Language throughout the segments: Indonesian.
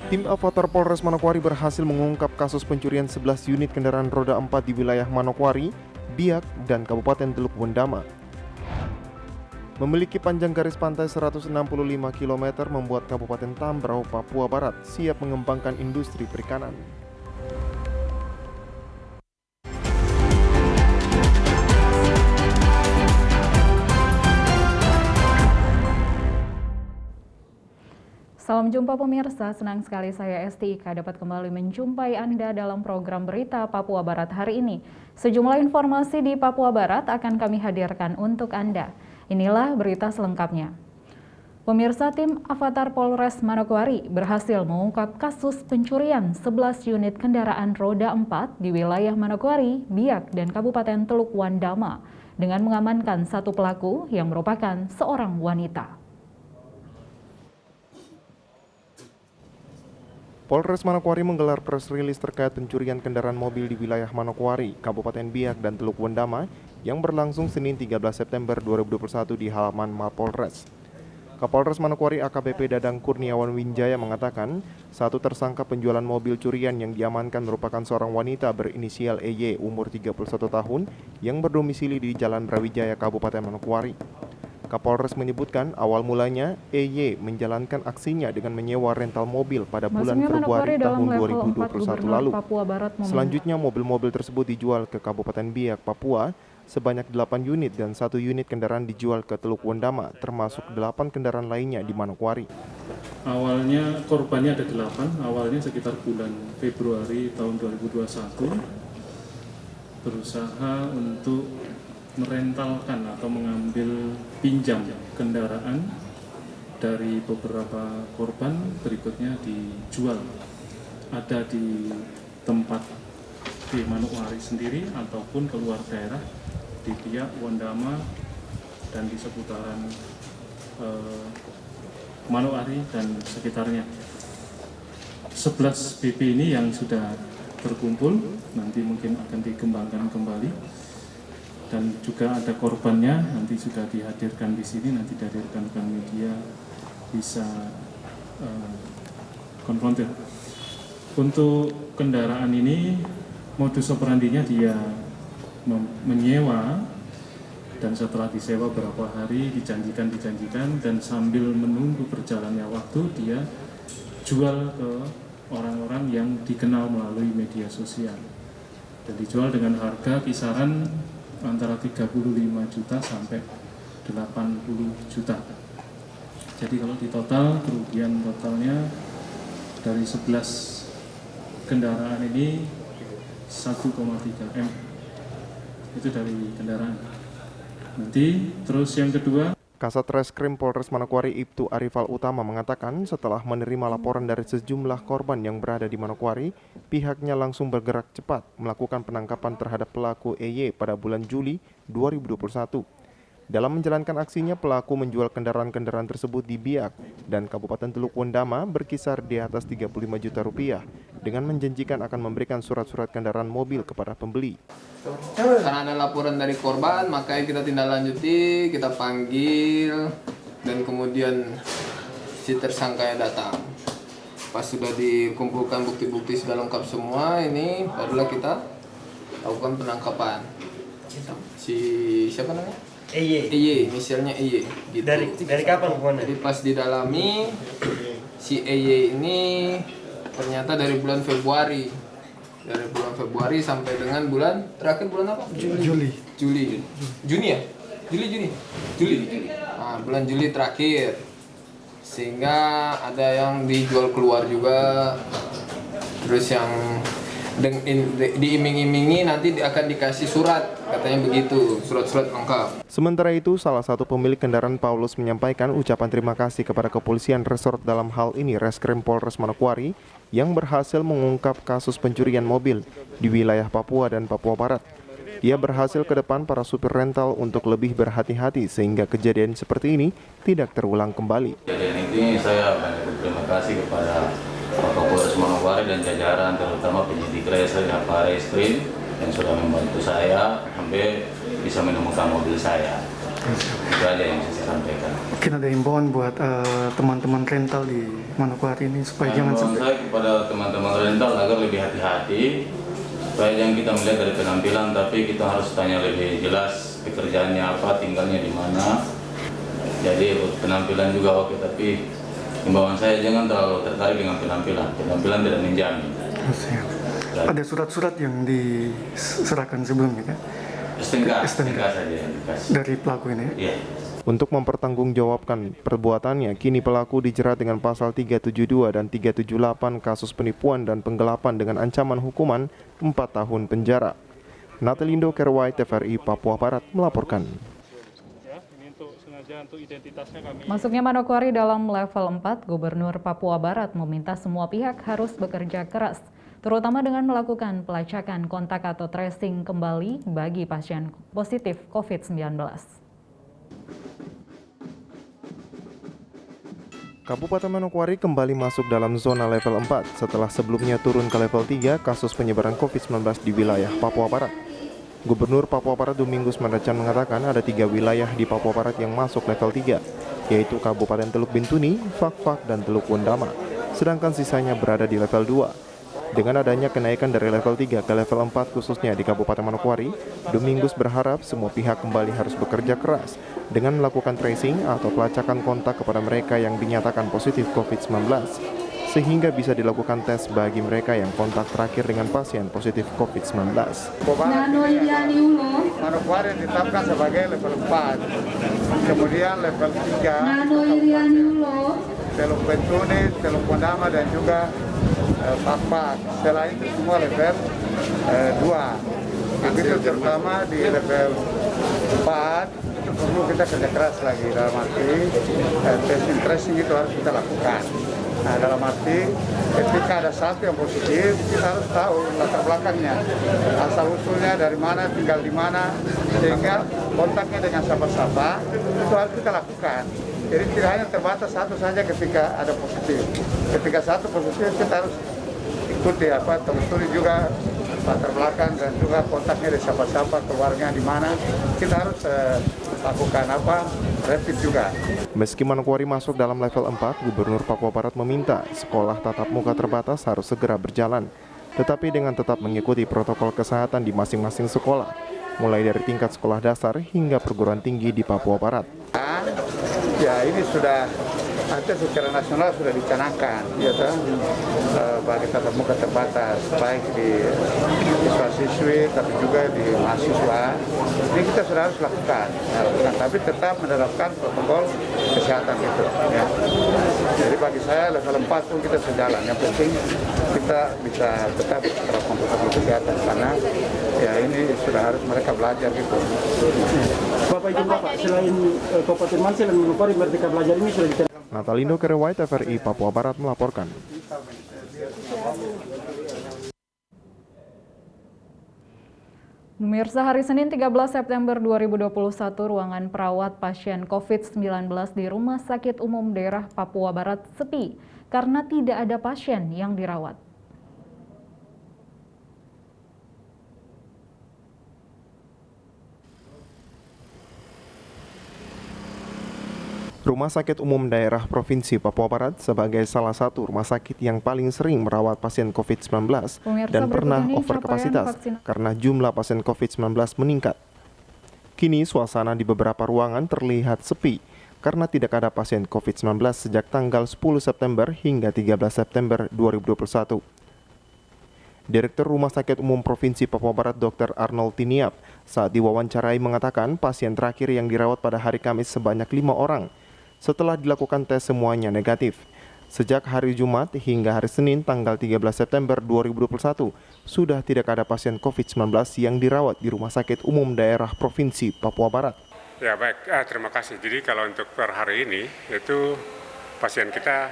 Tim Avatar Polres Manokwari berhasil mengungkap kasus pencurian 11 unit kendaraan roda 4 di wilayah Manokwari, Biak, dan Kabupaten Teluk Bendama. Memiliki panjang garis pantai 165 km membuat Kabupaten Tambrau, Papua Barat siap mengembangkan industri perikanan. Salam jumpa pemirsa, senang sekali saya Esti Ika dapat kembali menjumpai Anda dalam program berita Papua Barat hari ini. Sejumlah informasi di Papua Barat akan kami hadirkan untuk Anda. Inilah berita selengkapnya. Pemirsa, tim Avatar Polres Manokwari berhasil mengungkap kasus pencurian 11 unit kendaraan roda 4 di wilayah Manokwari, Biak, dan Kabupaten Teluk Wandama dengan mengamankan satu pelaku yang merupakan seorang wanita. Polres Manokwari menggelar press release terkait pencurian kendaraan mobil di wilayah Manokwari, Kabupaten Biak, dan Teluk Wandama yang berlangsung Senin 13 September 2021 di halaman Mapolres. Kapolres Manokwari AKBP Dadang Kurniawan Winjaya mengatakan, satu tersangka penjualan mobil curian yang diamankan merupakan seorang wanita berinisial EY umur 31 tahun yang berdomisili di Jalan Brawijaya, Kabupaten Manokwari. Kapolres menyebutkan awal mulanya EY menjalankan aksinya dengan menyewa rental mobil pada bulan Februari tahun 2021 lalu. Selanjutnya mobil-mobil tersebut dijual ke Kabupaten Biak, Papua sebanyak 8 unit dan 1 unit kendaraan dijual ke Teluk Wandama termasuk 8 kendaraan lainnya di Manokwari. Awalnya korbannya ada 8, awalnya sekitar bulan Februari tahun 2021 berusaha untuk merentalkan atau mengambil pinjam kendaraan dari beberapa korban, berikutnya dijual. Ada di tempat di Manokwari sendiri ataupun keluar daerah di Biak, Wandama, dan di seputaran Manokwari dan sekitarnya. 11 BP ini yang sudah terkumpul, nanti mungkin akan dikembangkan kembali. Dan juga ada korbannya, nanti sudah dihadirkan di sini, nanti dari rekan-rekan media bisa konfrontir. Untuk kendaraan ini, modus operandinya dia menyewa, dan setelah disewa beberapa hari dijanjikan, dan sambil menunggu berjalannya waktu, dia jual ke orang-orang yang dikenal melalui media sosial. Dan dijual dengan harga kisaran antara 35 juta sampai 80 juta. Jadi kalau di total, kerugian totalnya dari 11 kendaraan ini 1,3 M. Itu dari kendaraan. Nanti terus yang kedua, Kasat Reskrim Polres Manokwari Ibtu Arifal Utama mengatakan setelah menerima laporan dari sejumlah korban yang berada di Manokwari, pihaknya langsung bergerak cepat melakukan penangkapan terhadap pelaku EY pada bulan Juli 2021. Dalam menjalankan aksinya, pelaku menjual kendaraan-kendaraan tersebut di Biak dan Kabupaten Teluk Wandama berkisar di atas 35 juta rupiah dengan menjanjikan akan memberikan surat-surat kendaraan mobil kepada pembeli. Karena ada laporan dari korban, makanya kita tindak lanjuti, kita panggil, dan kemudian si tersangka datang. Pas sudah dikumpulkan bukti-bukti sudah lengkap semua, ini barulah kita lakukan penangkapan. Si siapa namanya? EY, misalnya EY. Gitu. Dari kapan hubungannya? Jadi pas didalami, si EY ini ternyata dari bulan Februari. Dari bulan Februari sampai dengan bulan terakhir bulan apa? Juni ya? Juli. Nah, bulan Juli terakhir. Sehingga ada yang dijual keluar juga. Terus yang diiming-imingi nanti akan dikasih surat, katanya begitu, surat-surat lengkap. Sementara itu, salah satu pemilik kendaraan Paulus menyampaikan ucapan terima kasih kepada kepolisian resort dalam hal ini Reskrim Polres Manokwari yang berhasil mengungkap kasus pencurian mobil di wilayah Papua dan Papua Barat. Dia berhasil ke depan para supir rental untuk lebih berhati-hati sehingga kejadian seperti ini tidak terulang kembali. Kejadian ini saya banyak berterima kasih kepada Kapolres Manokwari dan jajaran, terutama penyidik Reskrim yang sudah membantu saya sampai bisa menemukan mobil saya. Itu aja yang bisa saya sampaikan. Mungkin ada himbauan buat teman-teman rental di Manokwari ini supaya jangan Himbauan sampai saya kepada teman-teman rental agar lebih hati-hati, supaya jangan kita melihat dari penampilan, tapi kita harus tanya lebih jelas pekerjaannya apa, tinggalnya di mana. Jadi penampilan juga oke, tapi himbauan saya jangan terlalu tertarik dengan penampilan. Penampilan tidak menjamin. ada surat-surat yang diserahkan sebelumnya kan? STNK STNK saja yang dikasih. Dari pelaku ini. Iya. Untuk mempertanggungjawabkan perbuatannya, kini pelaku dijerat dengan pasal 372 dan 378 kasus penipuan dan penggelapan dengan ancaman hukuman 4 tahun penjara. Natalindo Kerwai, TVRI Papua Barat melaporkan. Masuknya Manokwari dalam level 4, Gubernur Papua Barat meminta semua pihak harus bekerja keras, terutama dengan melakukan pelacakan kontak atau tracing kembali bagi pasien positif COVID-19. Kabupaten Manokwari kembali masuk dalam zona level 4 setelah sebelumnya turun ke level 3 kasus penyebaran COVID-19 di wilayah Papua Barat. Gubernur Papua Barat Domingus Mandacan mengatakan ada 3 wilayah di Papua Barat yang masuk level 3, yaitu Kabupaten Teluk Bintuni, Fak-Fak, dan Teluk Wondama, sedangkan sisanya berada di level 2. Dengan adanya kenaikan dari level 3 ke level 4 khususnya di Kabupaten Manokwari, Domingus berharap semua pihak kembali harus bekerja keras dengan melakukan tracing atau pelacakan kontak kepada mereka yang dinyatakan positif COVID-19, sehingga bisa dilakukan tes bagi mereka yang kontak terakhir dengan pasien positif COVID-19. Manokwari ditetapkan sebagai level 4, kemudian level 3 Teluk Bintuni, Teluk Wondama, dan juga Fak-Fak. Setelah itu semua level 2. Begitu terutama di level 4 itu perlu kita kerja keras lagi, dalam arti testing tracing itu harus kita lakukan. Nah, dalam arti ketika ada satu yang positif, kita harus tahu latar belakangnya, asal usulnya dari mana, tinggal di mana, sehingga kontaknya dengan siapa-siapa itu harus kita lakukan. Jadi tidak hanya terbatas satu saja ketika ada positif. Ketika satu positif kita harus ikuti telusuri juga latar belakang dan juga kontaknya dari siapa-siapa, keluarga di mana. Kita harus lakukan rapid juga. Meski Manokwari masuk dalam level 4, Gubernur Papua Barat meminta sekolah tatap muka terbatas harus segera berjalan, tetapi dengan tetap mengikuti protokol kesehatan di masing-masing sekolah, mulai dari tingkat sekolah dasar hingga perguruan tinggi di Papua Barat. Ya, ini sudah nanti secara nasional sudah dicanangkan, ya kan, bagi tatap muka terbatas, baik di siswa-siswi tapi juga di mahasiswa. Ini kita sudah harus lakukan, tapi tetap menerapkan protokol kesehatan itu. Ya. Jadi bagi saya level 4 pun kita sejalan. Yang penting kita bisa tetap menerapkan protokol kesehatan karena ya ini sudah harus mereka belajar gitu. Bapak izin Bapak, selain Kabupaten Mansel dan Manokwari Merdeka Belajar ini sudah diterapkan. Natalindo Kerewai, TVRI Papua Barat melaporkan. Pemirsa, hari Senin 13 September 2021, ruangan perawat pasien COVID-19 di Rumah Sakit Umum Daerah Papua Barat sepi karena tidak ada pasien yang dirawat. Rumah Sakit Umum Daerah Provinsi Papua Barat sebagai salah satu rumah sakit yang paling sering merawat pasien COVID-19 dan pernah over kapasitas karena jumlah pasien COVID-19 meningkat. Kini suasana di beberapa ruangan terlihat sepi karena tidak ada pasien COVID-19 sejak tanggal 10 September hingga 13 September 2021. Direktur Rumah Sakit Umum Provinsi Papua Barat Dr. Arnold Tiniap saat diwawancarai mengatakan pasien terakhir yang dirawat pada hari Kamis sebanyak 5 orang. Setelah dilakukan tes semuanya negatif. Sejak hari Jumat hingga hari Senin tanggal 13 September 2021, sudah tidak ada pasien COVID-19 yang dirawat di Rumah Sakit Umum Daerah Provinsi Papua Barat. Ya baik, terima kasih. Jadi kalau untuk per hari ini, itu pasien kita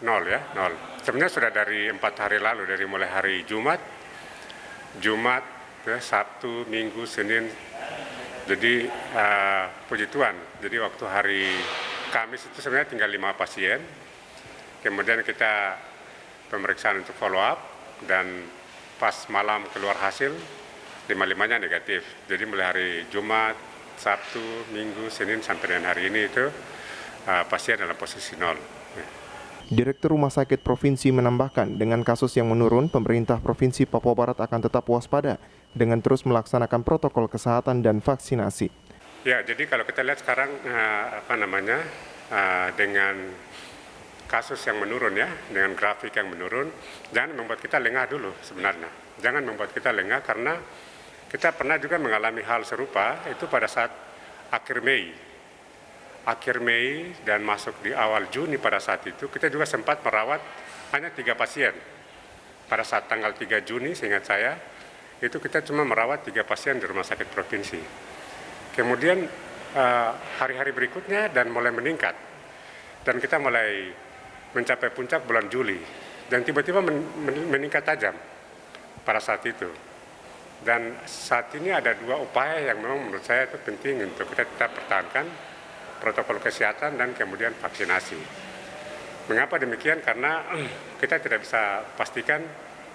nol. Sebenarnya sudah dari 4 hari lalu, dari mulai hari Jumat, Sabtu, Minggu, Senin. Jadi puji Tuhan, jadi waktu hari Kamis itu sebenarnya tinggal 5 pasien, kemudian kita pemeriksaan untuk follow up, dan pas malam keluar hasil, 5-5-nya negatif. Jadi mulai hari Jumat, Sabtu, Minggu, Senin sampai dengan hari ini itu pasien dalam posisi 0. Direktur Rumah Sakit Provinsi menambahkan, dengan kasus yang menurun, pemerintah Provinsi Papua Barat akan tetap waspada dengan terus melaksanakan protokol kesehatan dan vaksinasi. Ya, jadi kalau kita lihat sekarang dengan kasus yang menurun ya, dengan grafik yang menurun, jangan membuat kita lengah dulu sebenarnya. Jangan membuat kita lengah karena kita pernah juga mengalami hal serupa itu pada saat akhir Mei dan masuk di awal Juni. Pada saat itu kita juga sempat merawat hanya 3 pasien. Pada saat tanggal 3 Juni seingat saya, itu kita cuma merawat 3 pasien di rumah sakit provinsi. Kemudian hari-hari berikutnya dan mulai meningkat. Dan kita mulai mencapai puncak bulan Juli. Dan tiba-tiba meningkat tajam pada saat itu. Dan saat ini ada 2 upaya yang memang menurut saya itu penting untuk kita tetap pertahankan, protokol kesehatan dan kemudian vaksinasi. Mengapa demikian? Karena kita tidak bisa pastikan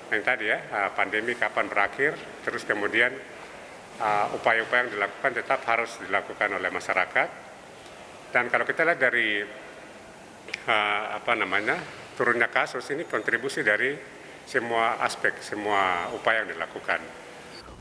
yang tadi ya, pandemi kapan berakhir, terus kemudian upaya-upaya yang dilakukan tetap harus dilakukan oleh masyarakat. Dan kalau kita lihat dari turunnya kasus ini kontribusi dari semua aspek, semua upaya yang dilakukan.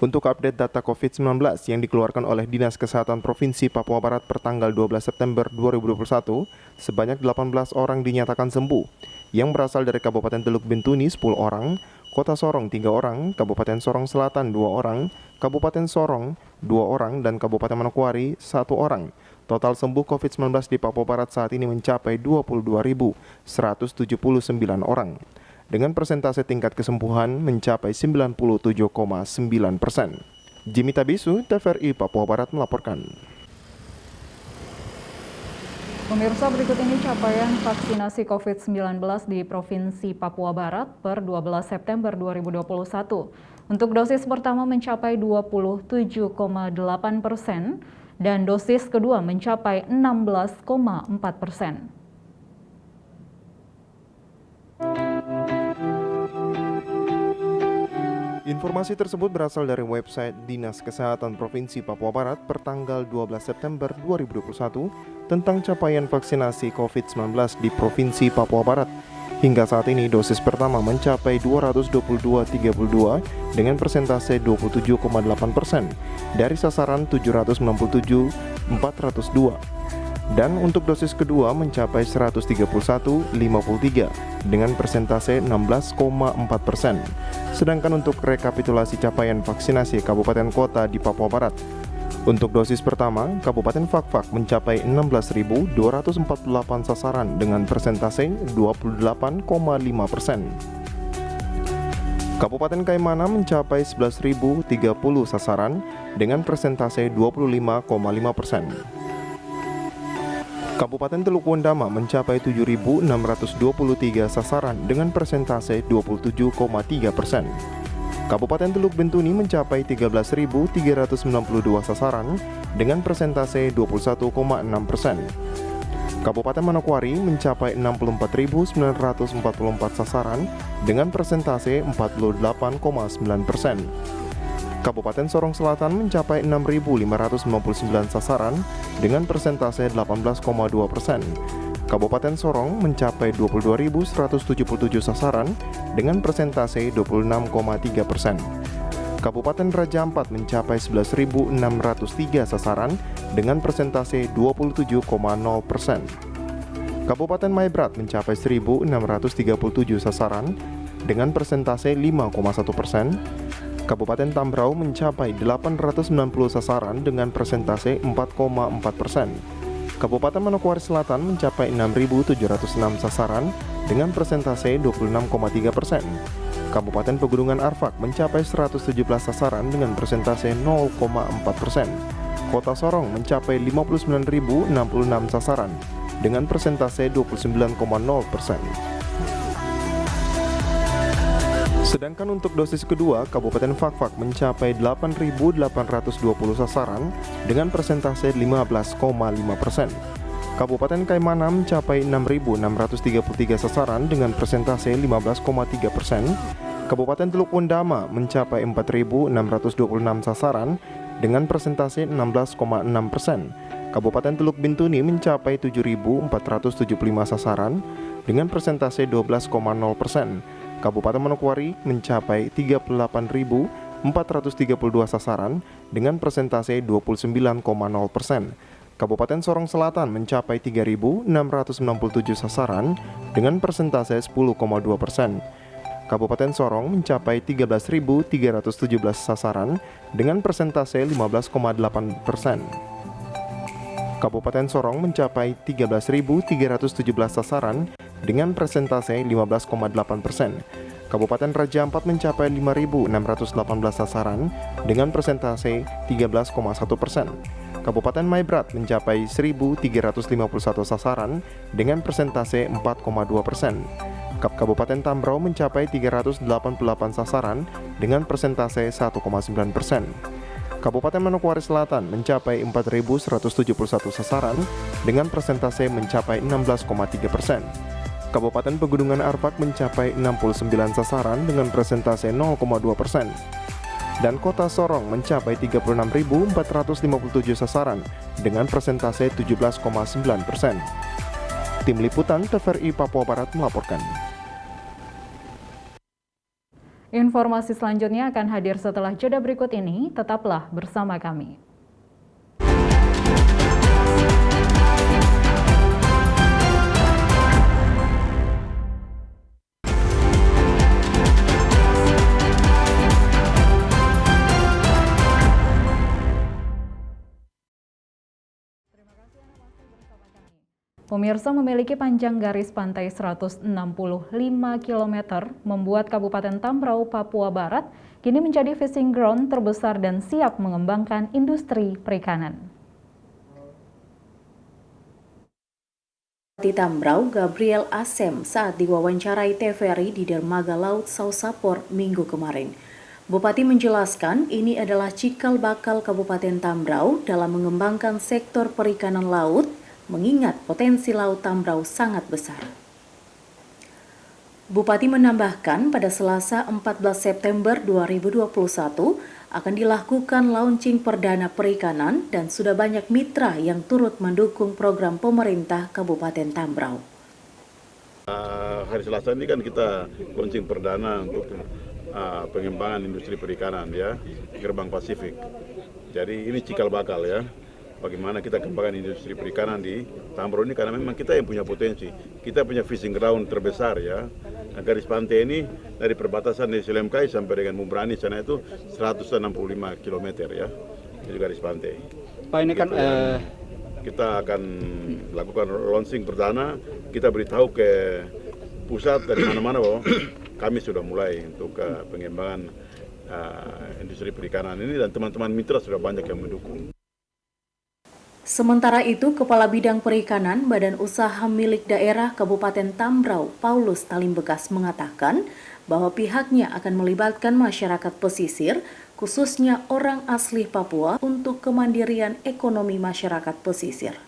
Untuk update data COVID-19 yang dikeluarkan oleh Dinas Kesehatan Provinsi Papua Barat per tanggal 12 September 2021, sebanyak 18 orang dinyatakan sembuh, yang berasal dari Kabupaten Teluk Bintuni 10 orang, Kota Sorong 3 orang, Kabupaten Sorong Selatan 2 orang, Kabupaten Sorong 2 orang, dan Kabupaten Manokwari 1 orang. Total sembuh COVID-19 di Papua Barat saat ini mencapai 22.179 orang. Dengan persentase tingkat kesembuhan mencapai 97,9%. Jimmy Tabisu, TVRI Papua Barat melaporkan. Pemirsa, berikut ini capaian vaksinasi COVID-19 di Provinsi Papua Barat per 12 September 2021. Untuk dosis pertama mencapai 27,8% dan dosis kedua mencapai 16,4%. Informasi tersebut berasal dari website Dinas Kesehatan Provinsi Papua Barat per tanggal 12 September 2021 tentang capaian vaksinasi COVID-19 di Provinsi Papua Barat. Hingga saat ini dosis pertama mencapai 222.32 dengan persentase 27,8% dari sasaran 797.402. Dan untuk dosis kedua mencapai 131.53 dengan persentase 16,4%. Sedangkan untuk rekapitulasi capaian vaksinasi kabupaten kota di Papua Barat, untuk dosis pertama, Kabupaten Fakfak mencapai 16.248 sasaran dengan persentase 28,5%. Kabupaten Kaimana mencapai 11.030 sasaran dengan persentase 25,5%. Kabupaten Teluk Wondama mencapai 7.623 sasaran dengan persentase 27,3%. Kabupaten Teluk Bintuni mencapai 13.392 sasaran dengan persentase 21,6%. Kabupaten Manokwari mencapai 64.944 sasaran dengan persentase 48,9%. Kabupaten Sorong Selatan mencapai 6.559 sasaran dengan persentase 18,2%. Kabupaten Sorong mencapai 22.177 sasaran dengan persentase 26,3%. Kabupaten Raja Ampat mencapai 11.603 sasaran dengan persentase 27,0%. Kabupaten Maibrat mencapai 1.637 sasaran dengan persentase 5,1%. Kabupaten Tambrau mencapai 890 sasaran dengan persentase 4,4%. Kabupaten Manokwari Selatan mencapai 6.706 sasaran dengan persentase 26,3%. Kabupaten Pegunungan Arfak mencapai 117 sasaran dengan persentase 0,4%. Kota Sorong mencapai 59.066 sasaran dengan persentase 29,0%. Sedangkan untuk dosis kedua, Kabupaten Fakfak mencapai 8.820 sasaran dengan persentase 15,5%. Kabupaten Kaimana mencapai 6.633 sasaran dengan persentase 15,3%. Kabupaten Teluk Wondama mencapai 4.626 sasaran dengan persentase 16,6%. Kabupaten Teluk Bintuni mencapai 7.475 sasaran dengan persentase 12,0%. Kabupaten Manokwari mencapai 38.432 sasaran dengan persentase 29,0%. Kabupaten Sorong Selatan mencapai 3.667 sasaran dengan persentase 10,2%. Kabupaten Sorong mencapai 13.317 sasaran dengan persentase 15,8%. Kabupaten Sorong mencapai 13.317 sasaran dengan persentase 15,8%. Kabupaten Raja Ampat mencapai 5.618 sasaran dengan persentase 13,1%. Kabupaten Maibrat mencapai 1.351 sasaran dengan persentase 4,2%. Kabupaten Tambrau mencapai 388 sasaran dengan persentase 1,9%. Kabupaten Manokwari Selatan mencapai 4.171 sasaran dengan persentase mencapai 16,3%. Kabupaten Pegunungan Arfak mencapai 69 sasaran dengan persentase 0,2%. Dan Kota Sorong mencapai 36.457 sasaran dengan persentase 17,9%. Tim Liputan TVRI Papua Barat melaporkan. Informasi selanjutnya akan hadir setelah jeda berikut ini. Tetaplah bersama kami. Pemirsa, memiliki panjang garis pantai 165 km, membuat Kabupaten Tambrau, Papua Barat kini menjadi fishing ground terbesar dan siap mengembangkan industri perikanan. Bupati Tambrau, Gabriel Asem, saat diwawancarai TVRI di Dermaga Laut Sausapor Minggu kemarin. Bupati menjelaskan ini adalah cikal bakal Kabupaten Tambrau dalam mengembangkan sektor perikanan laut, mengingat potensi Laut Tambrau sangat besar. Bupati menambahkan pada Selasa 14 September 2021 akan dilakukan launching perdana perikanan dan sudah banyak mitra yang turut mendukung program pemerintah Kabupaten Tambrau. Hari Selasa ini kan kita launching perdana untuk pengembangan industri perikanan ya, Gerbang Pasifik. Jadi ini cikal bakal ya. Bagaimana kita kembangkan industri perikanan di Tambrau ini, karena memang kita yang punya potensi. Kita punya fishing ground terbesar ya. Nah, garis pantai ini dari perbatasan Desa Lemkai sampai dengan Mumbrani sana itu 165 km ya. Itu garis pantai. Pak, ini kan kita akan lakukan launching perdana. Kita beritahu ke pusat dari mana-mana bahwa kami sudah mulai untuk pengembangan industri perikanan ini, dan teman-teman mitra sudah banyak yang mendukung. Sementara itu, Kepala Bidang Perikanan Badan Usaha Milik Daerah Kabupaten Tambrau, Paulus Talimbekas mengatakan bahwa pihaknya akan melibatkan masyarakat pesisir, khususnya orang asli Papua, untuk kemandirian ekonomi masyarakat pesisir.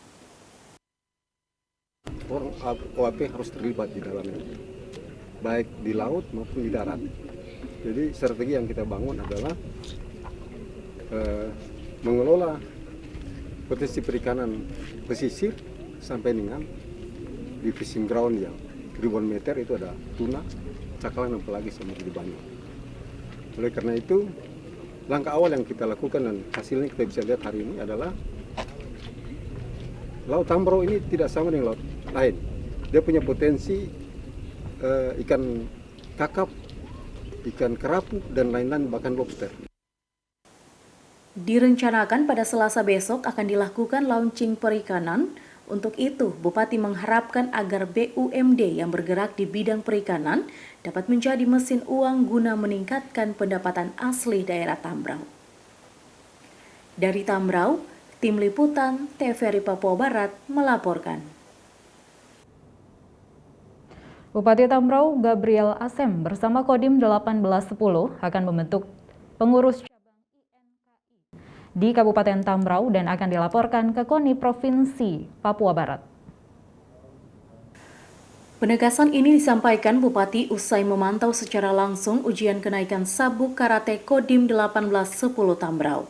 Orang OAP harus terlibat di dalamnya, baik di laut maupun di darat. Jadi strategi yang kita bangun adalah mengelola potensi perikanan pesisir sampai dengan di fishing ground yang ribuan meter itu ada tuna, cakalang, apalagi sama di banyak. Oleh karena itu, langkah awal yang kita lakukan dan hasilnya kita bisa lihat hari ini adalah Laut Tambrau ini tidak sama dengan laut lain. Dia punya potensi ikan kakap, ikan kerapu, dan lain-lain, bahkan lobster. Direncanakan pada Selasa besok akan dilakukan launching perikanan. Untuk itu, Bupati mengharapkan agar BUMD yang bergerak di bidang perikanan dapat menjadi mesin uang guna meningkatkan pendapatan asli daerah Tambrau. Dari Tambrau, Tim Liputan TVRI Papua Barat melaporkan. Bupati Tambrau, Gabriel Asem, bersama Kodim 1810 akan membentuk pengurus di Kabupaten Tambrau dan akan dilaporkan ke KONI Provinsi Papua Barat. Penegasan ini disampaikan Bupati usai memantau secara langsung ujian kenaikan sabuk karate Kodim 1810 Tambrau.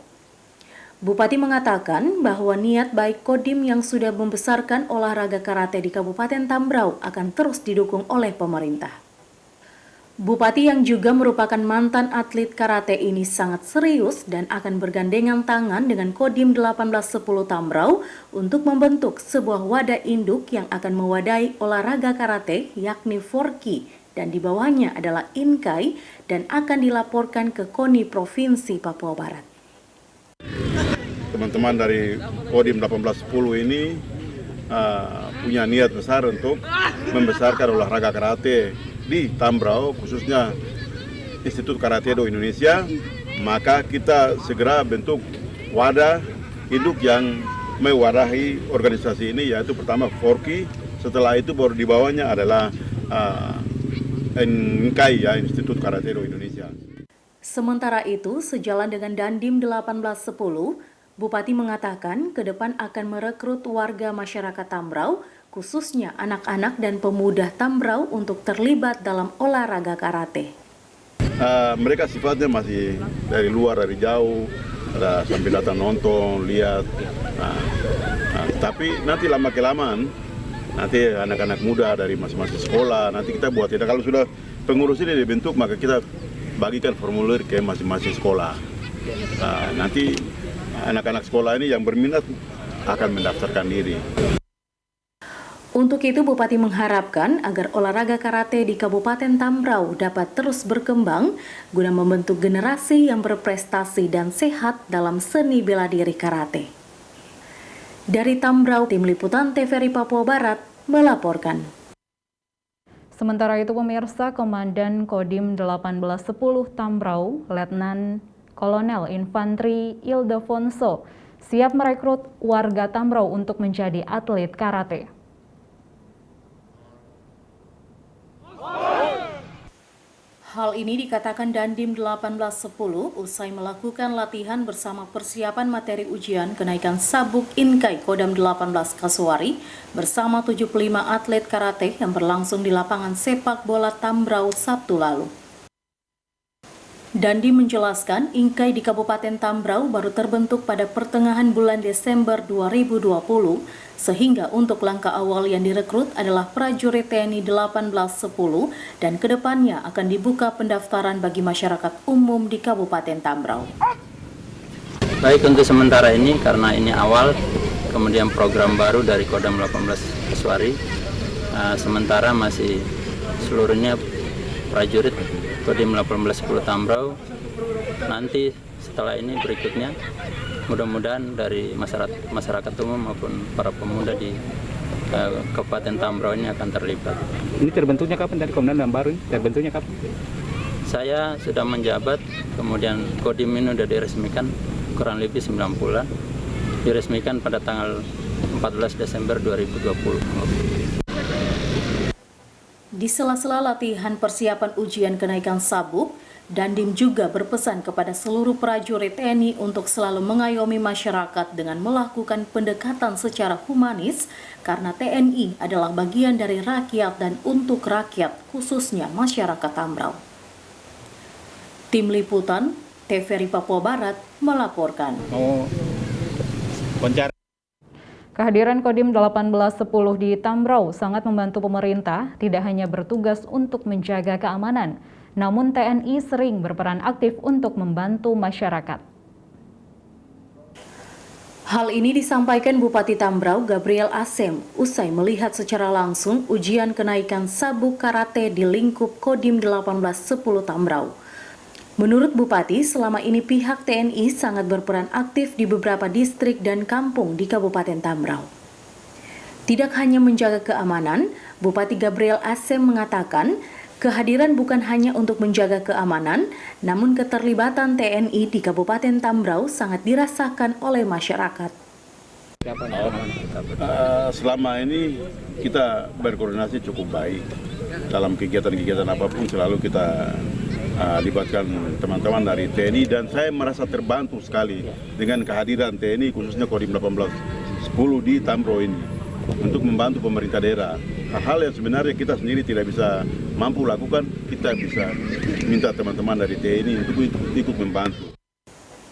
Bupati mengatakan bahwa niat baik Kodim yang sudah membesarkan olahraga karate di Kabupaten Tambrau akan terus didukung oleh pemerintah. Bupati yang juga merupakan mantan atlet karate ini sangat serius dan akan bergandengan tangan dengan Kodim 1810 Tambrau untuk membentuk sebuah wadah induk yang akan mewadahi olahraga karate yakni Forki dan di bawahnya adalah Inkai dan akan dilaporkan ke KONI Provinsi Papua Barat. Teman-teman dari Kodim 1810 ini punya niat besar untuk membesarkan olahraga karate di Tambrau, khususnya Institut Karate Do Indonesia. Maka kita segera bentuk wadah induk yang mewadahi organisasi ini, yaitu pertama Forki, setelah itu baru di bawahnya adalah Inkai, ya, Institut Karate Do Indonesia. Sementara itu, sejalan dengan Dandim 1810, Bupati mengatakan ke depan akan merekrut warga masyarakat Tambrau, khususnya anak-anak dan pemuda Tambrau untuk terlibat dalam olahraga karate. Mereka sifatnya masih dari luar, dari jauh, ada sambil datang nonton, lihat. Tapi nanti lama kelamaan, nanti anak-anak muda dari masing-masing sekolah, nanti kita buat ya. Kalau sudah pengurus ini dibentuk, maka kita bagikan formulir ke masing-masing sekolah. Nanti anak-anak sekolah ini yang berminat akan mendaftarkan diri. Untuk itu, Bupati mengharapkan agar olahraga karate di Kabupaten Tambrau dapat terus berkembang guna membentuk generasi yang berprestasi dan sehat dalam seni bela diri karate. Dari Tambrau, Tim Liputan TVRI Papua Barat melaporkan. Sementara itu pemirsa, Komandan Kodim 1810 Tambrau, Letnan Kolonel Infantri Ildefonso, siap merekrut warga Tambrau untuk menjadi atlet karate. Hal ini dikatakan Dandim 1810 usai melakukan latihan bersama persiapan materi ujian kenaikan sabuk Inkai Kodam 18 Kasuari bersama 75 atlet karate yang berlangsung di lapangan sepak bola Tambrau Sabtu lalu. Dandim menjelaskan Inkai di Kabupaten Tambrau baru terbentuk pada pertengahan bulan Desember 2020, sehingga untuk langkah awal yang direkrut adalah prajurit TNI 1810 dan kedepannya akan dibuka pendaftaran bagi masyarakat umum di Kabupaten Tambrau. Baik, untuk sementara ini karena ini awal, kemudian program baru dari Kodam 18 Kasuari, sementara masih seluruhnya prajurit Kodim 1810 Tambrau. Nanti setelah ini berikutnya mudah-mudahan dari masyarakat umum maupun para pemuda di Kabupaten Tambrau ini akan terlibat. Ini terbentuknya kapan dari Komandan baru ini? Terbentuknya kapan? Saya sudah menjabat, kemudian Kodim ini sudah diresmikan kurang lebih 9 bulan. Diresmikan pada tanggal 14 Desember 2020. Di sela-sela latihan persiapan ujian kenaikan sabuk, Dandim juga berpesan kepada seluruh prajurit TNI untuk selalu mengayomi masyarakat dengan melakukan pendekatan secara humanis karena TNI adalah bagian dari rakyat dan untuk rakyat, khususnya masyarakat Tambrau. Tim Liputan TVRI Papua Barat melaporkan. Kehadiran Kodim 1810 di Tambrau sangat membantu pemerintah tidak hanya bertugas untuk menjaga keamanan, namun TNI sering berperan aktif untuk membantu masyarakat. Hal ini disampaikan Bupati Tambrau Gabriel Asem usai melihat secara langsung ujian kenaikan sabuk karate di lingkup Kodim 1810 Tambrau. Menurut Bupati, selama ini pihak TNI sangat berperan aktif di beberapa distrik dan kampung di Kabupaten Tambrau. Tidak hanya menjaga keamanan, Bupati Gabriel Asem mengatakan kehadiran bukan hanya untuk menjaga keamanan, namun keterlibatan TNI di Kabupaten Tambrau sangat dirasakan oleh masyarakat. Selama ini kita berkoordinasi cukup baik. Dalam kegiatan-kegiatan apapun selalu kita libatkan teman-teman dari TNI dan saya merasa terbantu sekali dengan kehadiran TNI khususnya Kodim 1810 di Tambrau ini untuk membantu pemerintah daerah. Hal-hal yang sebenarnya kita sendiri tidak bisa mampu lakukan, kita bisa minta teman-teman dari TNI untuk ikut membantu.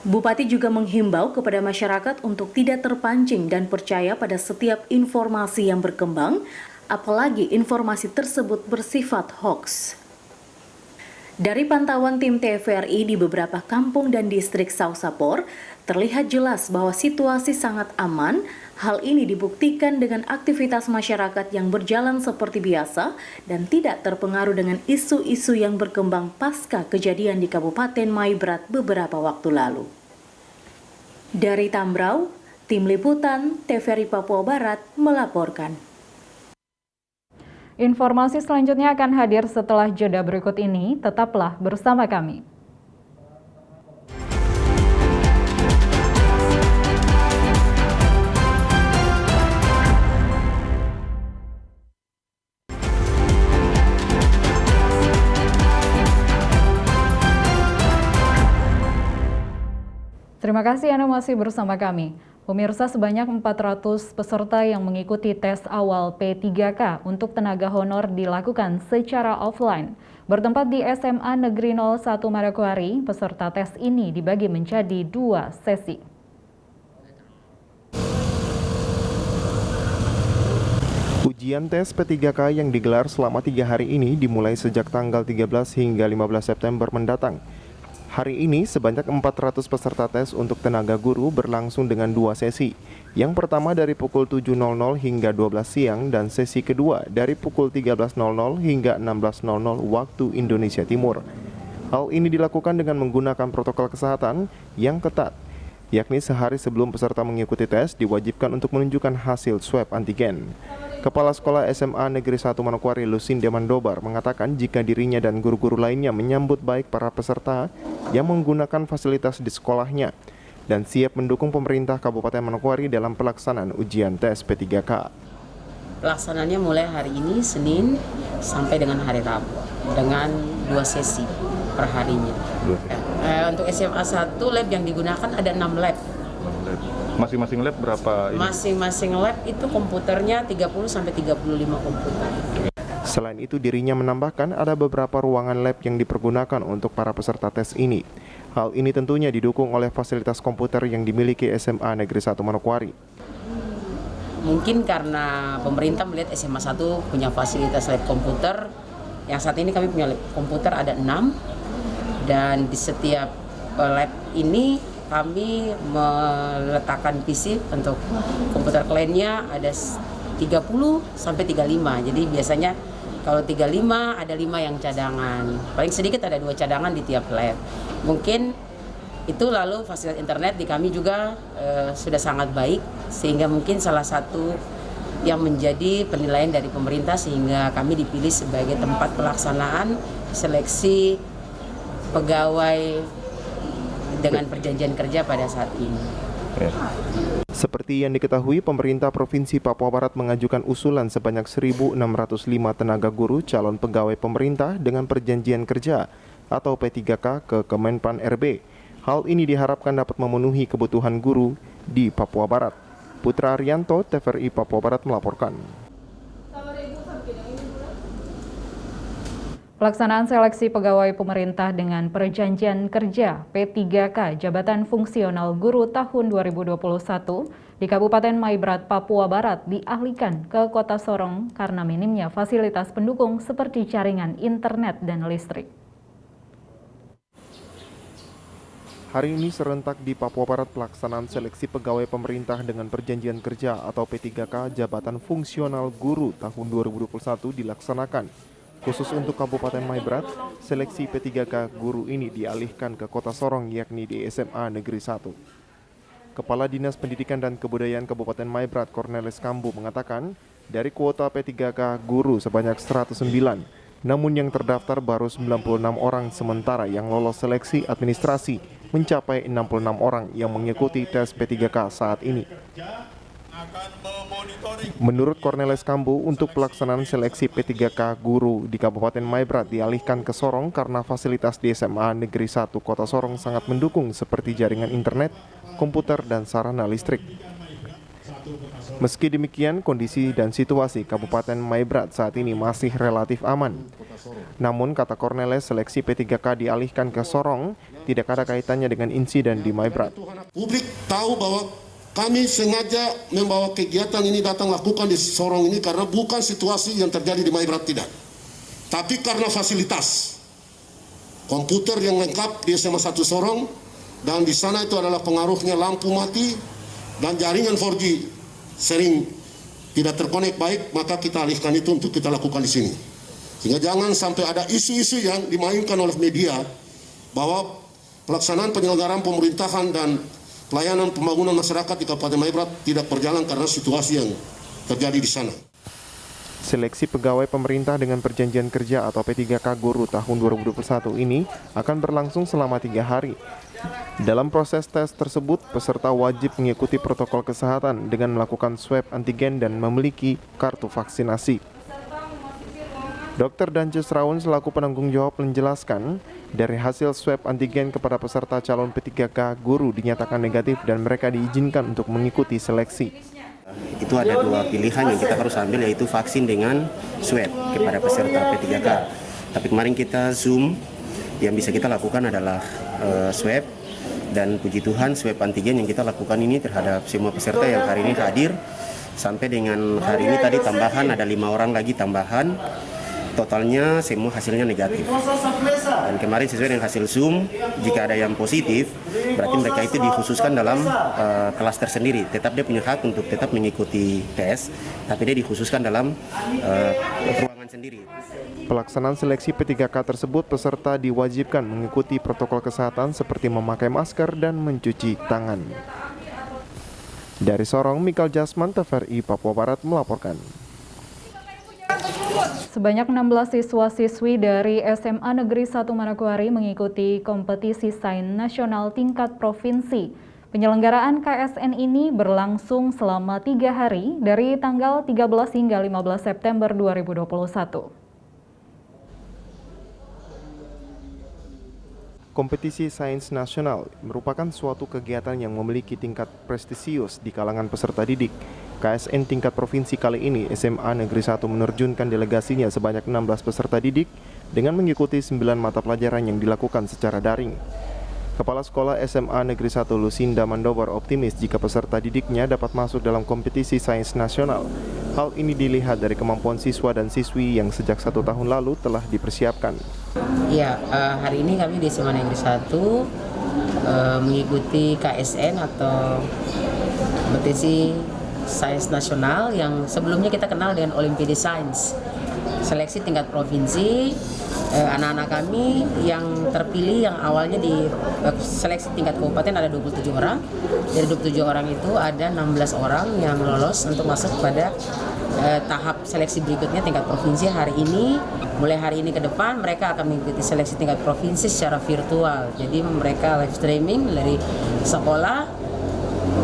Bupati juga menghimbau kepada masyarakat untuk tidak terpancing dan percaya pada setiap informasi yang berkembang, apalagi informasi tersebut bersifat hoaks. Dari pantauan tim TVRI di beberapa kampung dan distrik Sausapor, terlihat jelas bahwa situasi sangat aman. Hal ini dibuktikan dengan aktivitas masyarakat yang berjalan seperti biasa dan tidak terpengaruh dengan isu-isu yang berkembang pasca kejadian di Kabupaten Maibrat beberapa waktu lalu. Dari Tambrau, Tim Liputan TVRI Papua Barat melaporkan. Informasi selanjutnya akan hadir setelah jeda berikut ini. Tetaplah bersama kami. Terima kasih Anda masih bersama kami. Pemirsa, sebanyak 400 peserta yang mengikuti tes awal P3K untuk tenaga honor dilakukan secara offline. Bertempat di SMA Negeri 01 Manokwari, peserta tes ini dibagi menjadi 2 sesi. Ujian tes P3K yang digelar selama 3 hari ini dimulai sejak tanggal 13 hingga 15 September mendatang. Hari ini sebanyak 400 peserta tes untuk tenaga guru berlangsung dengan 2 sesi. Yang pertama dari pukul 7.00 hingga 12 siang dan sesi kedua dari pukul 13.00 hingga 16.00 waktu Indonesia Timur. Hal ini dilakukan dengan menggunakan protokol kesehatan yang ketat, yakni sehari sebelum peserta mengikuti tes diwajibkan untuk menunjukkan hasil swab antigen. Kepala Sekolah SMA Negeri 1 Manokwari Lucinda Mandobar mengatakan jika dirinya dan guru-guru lainnya menyambut baik para peserta yang menggunakan fasilitas di sekolahnya dan siap mendukung pemerintah Kabupaten Manokwari dalam pelaksanaan ujian tes P3K. Pelaksanaannya mulai hari ini Senin sampai dengan hari Rabu dengan 2 sesi per harinya. Untuk SMA 1 lab yang digunakan ada 6 lab. Masing-masing lab berapa ini? Masing-masing lab itu komputernya 30 sampai 35 komputer. Selain itu dirinya menambahkan ada beberapa ruangan lab yang dipergunakan untuk para peserta tes ini. Hal ini tentunya didukung oleh fasilitas komputer yang dimiliki SMA Negeri 1 Manokwari. Mungkin karena pemerintah melihat SMA 1 punya fasilitas lab komputer. Yang saat ini kami punya lab komputer ada 6. Dan di setiap lab ini kami meletakkan PC untuk komputer kliennya ada 30 sampai 35. Jadi biasanya kalau 35 ada 5 yang cadangan. Paling sedikit ada 2 cadangan di tiap lab. Mungkin itu lalu fasilitas internet di kami juga sudah sangat baik sehingga mungkin salah satu yang menjadi penilaian dari pemerintah sehingga kami dipilih sebagai tempat pelaksanaan seleksi pegawai dengan perjanjian kerja pada saat ini. Seperti yang diketahui, pemerintah Provinsi Papua Barat mengajukan usulan sebanyak 1.605 tenaga guru calon pegawai pemerintah dengan perjanjian kerja atau P3K ke Kemenpan RB. Hal ini diharapkan dapat memenuhi kebutuhan guru di Papua Barat. Putra Arianto, TVRI Papua Barat melaporkan. Pelaksanaan seleksi pegawai pemerintah dengan perjanjian kerja P3K Jabatan Fungsional Guru tahun 2021 di Kabupaten Maibrat, Papua Barat dialihkan ke Kota Sorong karena minimnya fasilitas pendukung seperti jaringan internet dan listrik. Hari ini serentak di Papua Barat pelaksanaan seleksi pegawai pemerintah dengan perjanjian kerja atau P3K Jabatan Fungsional Guru tahun 2021 dilaksanakan. Khusus untuk Kabupaten Maibrat, seleksi P3K guru ini dialihkan ke Kota Sorong yakni di SMA Negeri 1. Kepala Dinas Pendidikan dan Kebudayaan Kabupaten Maibrat Cornelis Kambu mengatakan, dari kuota P3K guru sebanyak 109, namun yang terdaftar baru 96 orang sementara yang lolos seleksi administrasi mencapai 66 orang yang mengikuti tes P3K saat ini. Menurut Cornelis Kambu, untuk pelaksanaan seleksi P3K guru di Kabupaten Maibrat dialihkan ke Sorong karena fasilitas di SMA Negeri 1 Kota Sorong sangat mendukung seperti jaringan internet, komputer, dan sarana listrik. Meski demikian, kondisi dan situasi Kabupaten Maibrat saat ini masih relatif aman. Namun, kata Corneles, seleksi P3K dialihkan ke Sorong tidak ada kaitannya dengan insiden di Maibrat. Publik tahu bahwa kami sengaja membawa kegiatan ini datang lakukan di Sorong ini karena bukan situasi yang terjadi di Maibrat, tidak. Tapi karena fasilitas komputer yang lengkap di SMA 1 Sorong, dan di sana itu adalah pengaruhnya lampu mati dan jaringan 4G sering tidak terkonek baik, maka kita alihkan itu untuk kita lakukan di sini. Sehingga jangan sampai ada isu-isu yang dimainkan oleh media bahwa pelaksanaan penyelenggaraan pemerintahan dan pelayanan pembangunan masyarakat di Kabupaten Maibrat tidak berjalan karena situasi yang terjadi di sana. Seleksi pegawai pemerintah dengan perjanjian kerja atau P3K Guru tahun 2021 ini akan berlangsung selama 3 hari. Dalam proses tes tersebut, peserta wajib mengikuti protokol kesehatan dengan melakukan swab antigen dan memiliki kartu vaksinasi. Dr. Dances Raun selaku penanggung jawab menjelaskan, dari hasil swab antigen kepada peserta calon P3K Guru dinyatakan negatif dan mereka diizinkan untuk mengikuti seleksi. Itu ada 2 pilihan yang kita harus ambil, yaitu vaksin dengan swab kepada peserta P3K. Tapi kemarin kita Zoom, yang bisa kita lakukan adalah swab, dan puji Tuhan swab antigen yang kita lakukan ini terhadap semua peserta yang hari ini hadir. Sampai dengan hari ini tadi tambahan ada 5 orang lagi tambahan. Totalnya semua hasilnya negatif. Dan kemarin sesuai dengan hasil Zoom, jika ada yang positif, berarti mereka itu dikhususkan dalam kelas tersendiri. Tetap dia punya hak untuk tetap mengikuti tes, tapi dia dikhususkan dalam ruangan sendiri. Pelaksanaan seleksi P3K tersebut, peserta diwajibkan mengikuti protokol kesehatan seperti memakai masker dan mencuci tangan. Dari Sorong, Mikael Jasman, TVRI Papua Barat melaporkan. Sebanyak 16 siswa-siswi dari SMA Negeri 1 Manokwari mengikuti kompetisi sains nasional tingkat provinsi. Penyelenggaraan KSN ini berlangsung selama 3 hari dari tanggal 13 hingga 15 September 2021. Kompetisi sains nasional merupakan suatu kegiatan yang memiliki tingkat prestisius di kalangan peserta didik. KSN tingkat provinsi kali ini, SMA Negeri 1 menerjunkan delegasinya sebanyak 16 peserta didik dengan mengikuti 9 mata pelajaran yang dilakukan secara daring. Kepala Sekolah SMA Negeri 1 Lucinda Mandobar optimis jika peserta didiknya dapat masuk dalam kompetisi sains nasional. Hal ini dilihat dari kemampuan siswa dan siswi yang sejak 1 tahun lalu telah dipersiapkan. Ya, hari ini kami di SMA Negeri 1 mengikuti KSN atau kompetisi sains nasional yang sebelumnya kita kenal dengan Olimpiade Sains. Seleksi tingkat provinsi, anak-anak kami yang terpilih yang awalnya di seleksi tingkat kabupaten ada 27 orang. Dari 27 orang itu ada 16 orang yang lolos untuk masuk pada tahap seleksi berikutnya tingkat provinsi. Hari ini, mulai hari ini ke depan mereka akan mengikuti seleksi tingkat provinsi secara virtual. Jadi mereka live streaming dari sekolah.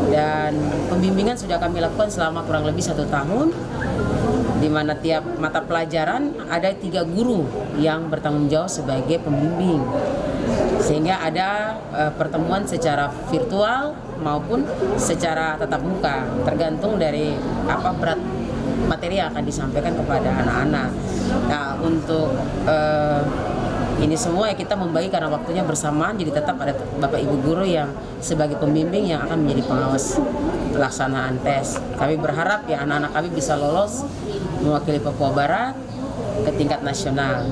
Dan pembimbingan sudah kami lakukan selama kurang lebih 1 tahun, di mana tiap mata pelajaran ada 3 guru yang bertanggung jawab sebagai pembimbing, sehingga ada pertemuan secara virtual maupun secara tatap muka, tergantung dari apa berat materi yang akan disampaikan kepada anak-anak. Nah, untuk ini semua ya kita membagi karena waktunya bersamaan, jadi tetap ada Bapak Ibu guru yang sebagai pembimbing yang akan menjadi pengawas pelaksanaan tes. Kami berharap ya anak-anak kami bisa lolos mewakili Papua Barat ke tingkat nasional.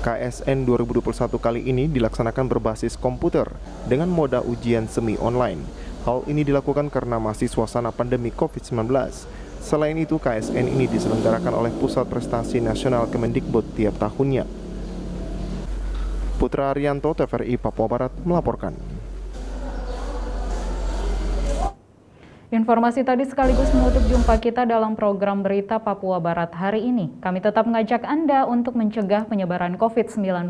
KSN 2021 kali ini dilaksanakan berbasis komputer dengan moda ujian semi online. Hal ini dilakukan karena masih suasana pandemi COVID-19. Selain itu, KSN ini diselenggarakan oleh Pusat Prestasi Nasional Kemendikbud tiap tahunnya. Putra Arianto, TVRI Papua Barat melaporkan. Informasi tadi sekaligus menutup jumpa kita dalam program Berita Papua Barat hari ini. Kami tetap mengajak Anda untuk mencegah penyebaran COVID-19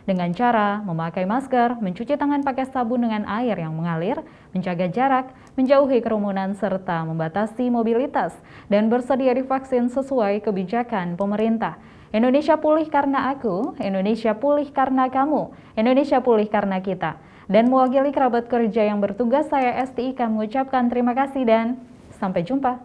dengan cara memakai masker, mencuci tangan pakai sabun dengan air yang mengalir, menjaga jarak, menjauhi kerumunan, serta membatasi mobilitas, dan bersedia divaksin sesuai kebijakan pemerintah. Indonesia pulih karena aku, Indonesia pulih karena kamu, Indonesia pulih karena kita. Dan mewakili kerabat kerja yang bertugas, saya STIK mengucapkan terima kasih dan sampai jumpa.